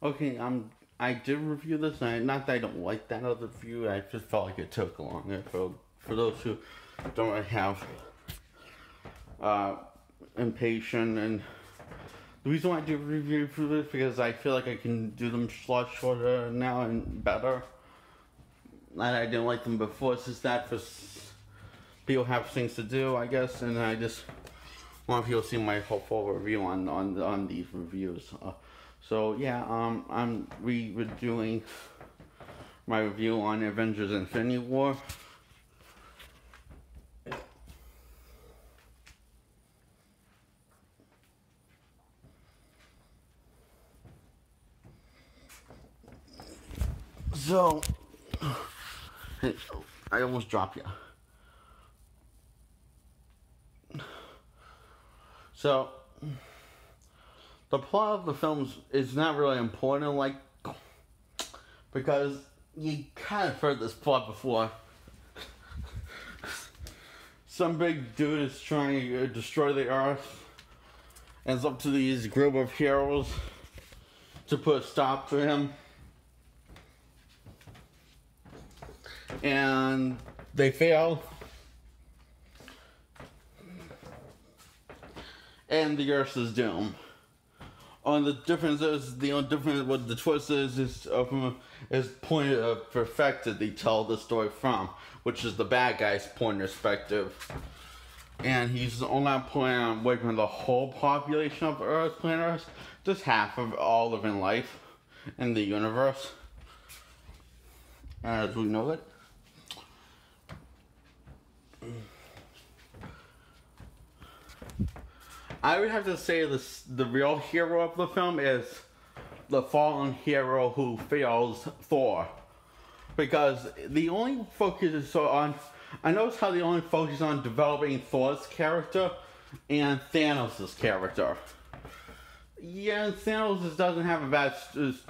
Okay, I did review this, and not that I don't like that other review. I just felt like it took longer for those who don't really have uh, impatient. And the reason why I do review for this because I feel like I can do them a lot shorter now and better. And I didn't like them before. It's just that people have things to do, I guess, and I just want people to see my full review on these reviews. So yeah, I'm redoing my review on Avengers: Infinity War. So I almost dropped you. So the plot of the films is not really important, like, because you kind of heard this plot before. Some big dude is trying to destroy the Earth, and it's up to these group of heroes to put a stop to him. And they fail. And the Earth is doomed. On the difference is the only difference. What the twist is point of perspective they tell the story from, which is the bad guy's point of perspective, and he's only planning on wiping the whole population of Earth, planet Earth, just half of all living life in the universe, as we know it. I would have to say the real hero of the film is the fallen hero who fails Thor. Because the only focus is on... I notice how the only focus on developing Thor's character and Thanos' character. Yeah, Thanos doesn't have a bad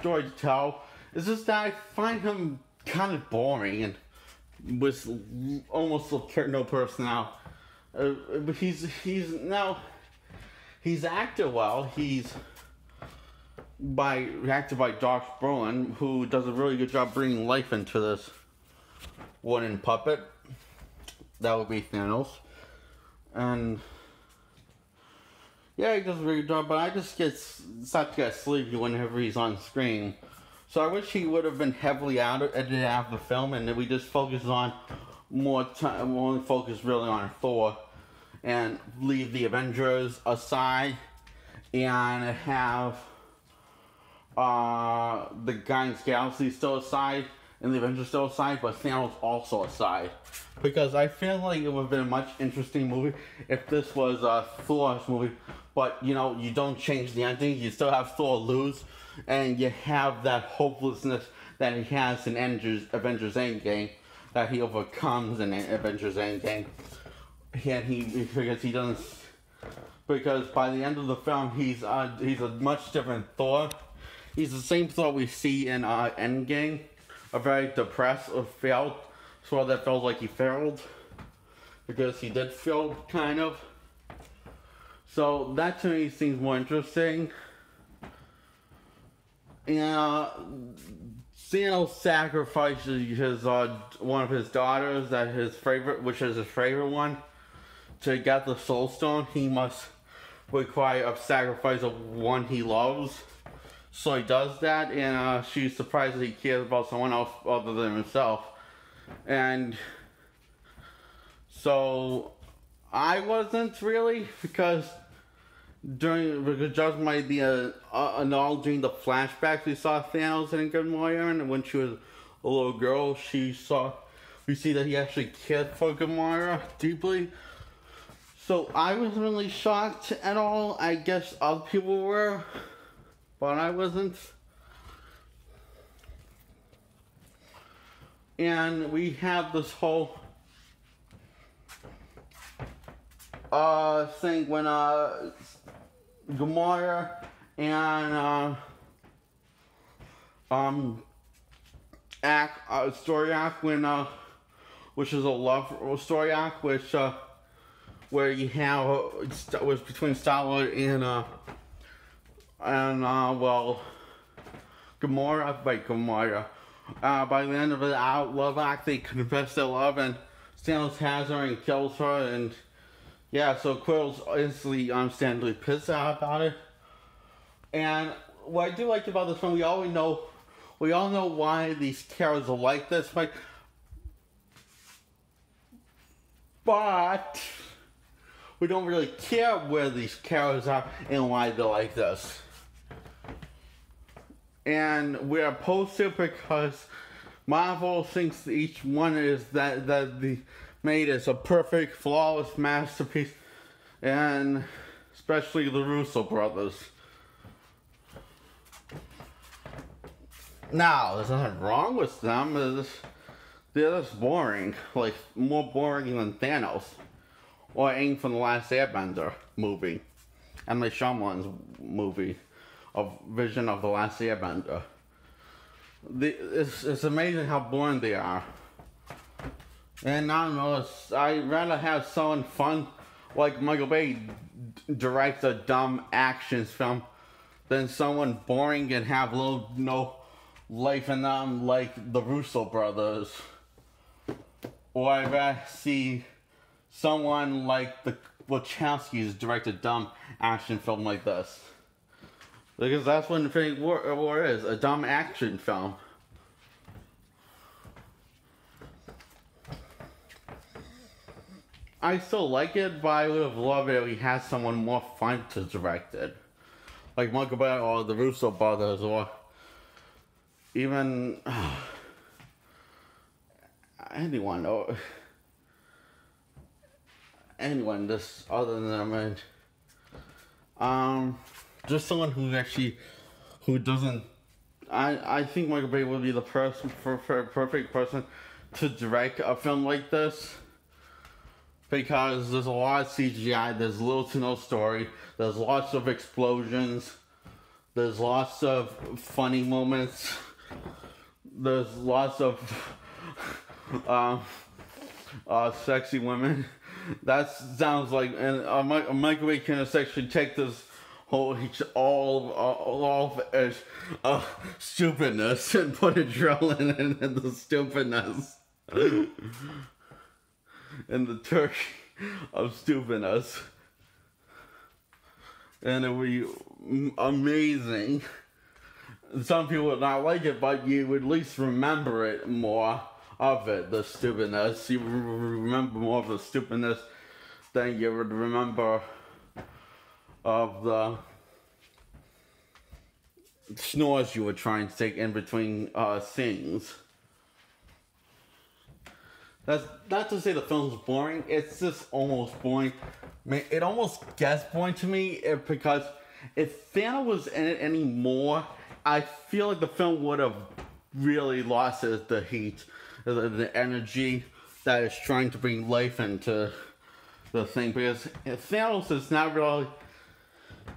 story to tell. It's just that I find him kind of boring and with almost no personality. But he's acted well. He's acted by Josh Brolin, who does a really good job bringing life into this wooden puppet. That would be Thanos. And yeah, he does a really good job, but I just start to get sleepy whenever he's on screen. So I wish he would have been heavily edited out of the film, and then we just focus on more time, only focus really on Thor, and leave the Avengers aside, and have the Guardians Galaxy still aside, and the Avengers still aside, but Thanos also aside. Because I feel like it would have been a much interesting movie if this was a Thor's movie, but you know, you don't change the ending, you still have Thor lose, and you have that hopelessness that he has in Avengers Endgame, that he overcomes in Avengers Endgame. And because by the end of the film, he's a much different Thor. He's the same Thor we see in Endgame, a very depressed or failed Thor that felt like he failed, because he did fail, kind of. So that to me seems more interesting. And Thanos sacrifices his one of his daughters, which is his favorite one, to get the Soul Stone. He must require a sacrifice of one he loves. So he does that, and she's surprised that he cares about someone else other than himself. And so I wasn't really, because just might be acknowledging the flashbacks we saw Thanos and Gamora, and when she was a little girl, we see that he actually cared for Gamora deeply. So I wasn't really shocked at all. I guess other people were, but I wasn't. And we have this whole thing when Gamora and story arc when which is a love story arc, which where you have was between Star-Lord and well, Gamora, by Gamora. By the end of the love act, they confess their love, and Thanos has her and kills her, and yeah, so Quill's instantly understandably pissed out about it. And what I do like about this film, we all know why these characters are like this, but we don't really care where these characters are and why they're like this. And we're opposed to it because Marvel thinks each one is that the made as a perfect, flawless masterpiece, and especially the Russo brothers. Now, there's nothing wrong with them. They're just boring, like more boring than Thanos or Aang from the Last Airbender movie, and the Shyamalan's movie of Vision of the Last Airbender. It's amazing how boring they are. And I don't know, I'd rather have someone fun like Michael Bay direct a dumb action film than someone boring and have no life in them like the Russo brothers. Or I'd rather see someone like the Wachowskis direct a dumb action film like this. Because that's what Infinity War is, a dumb action film. I still like it, but I would have loved it if we had someone more fun to direct it. Like Michael Bay or the Russo brothers, or even anyone, or anyone this other than just someone who doesn't. I think Michael Bay would be the perfect person to direct a film like this. Because there's a lot of CGI, there's little to no story, there's lots of explosions, there's lots of funny moments, there's lots of sexy women. That sounds like, and Michael Bay can actually take this all as stupidness and put adrenaline in the stupidness. And the turkey of stupidness. And it would be amazing. Some people would not like it, but you would at least remember it more of it, the stupidness. You would remember more of the stupidness than you would remember of the snores you were trying to take in between scenes. That's not to say the film's boring, it's just almost boring. I mean, it almost gets boring to me because if Thanos was in it anymore, I feel like the film would have really lost the heat, the energy that is trying to bring life into the thing. Because Thanos is not really,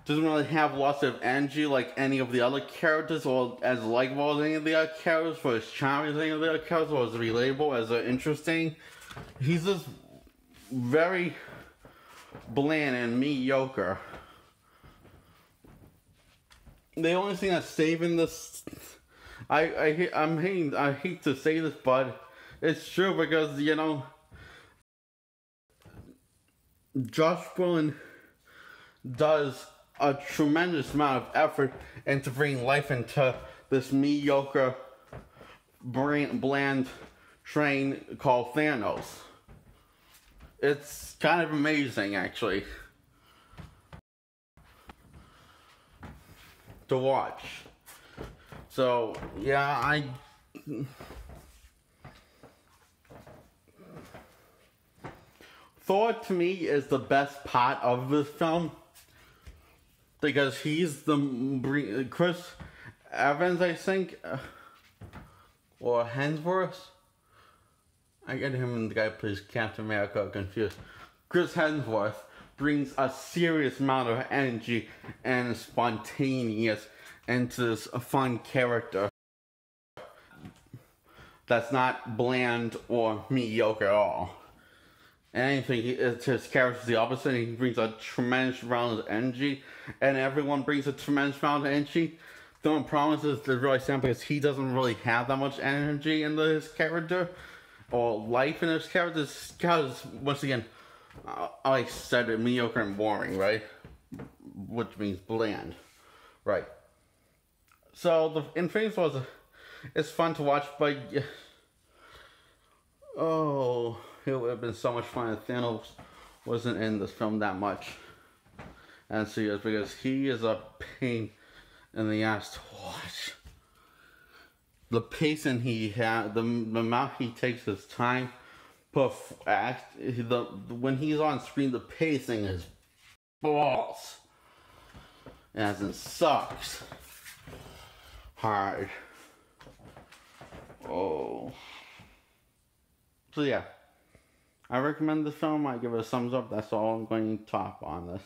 doesn't really have lots of energy like any of the other characters, or as likable as any of the other characters, or as charming as any of the other characters, or as relatable, as interesting. He's just very bland and mediocre. The only thing that's saving this, I hate to say this, but it's true, because Josh Brolin does a tremendous amount of effort into bringing life into this mediocre, bland train called Thanos. It's kind of amazing, actually, to watch. So, yeah, Thor, to me, is the best part of this film. Because he's the Chris Evans, I think, or Hemsworth. I get him and the guy who plays Captain America confused. Chris Hemsworth brings a serious amount of energy and spontaneous into this fun character that's not bland or mediocre at all. And anything, his character's the opposite. He brings a tremendous amount of energy, and everyone brings a tremendous amount of energy. The only problem is it's really sad because he doesn't really have that much energy in his character or life in his character. His character's, once again, like I said, mediocre and boring, right? Which means bland, right? So the Infinity War it's fun to watch, but oh, it would have been so much fun if Thanos wasn't in this film that much. And serious, because he is a pain in the ass to watch. The pacing he had, the amount he takes his time per act, when he's on screen, the pacing is balls. As it sucks hard. Oh. So yeah, I recommend this film. I give it a thumbs up. That's all I'm going to talk on this.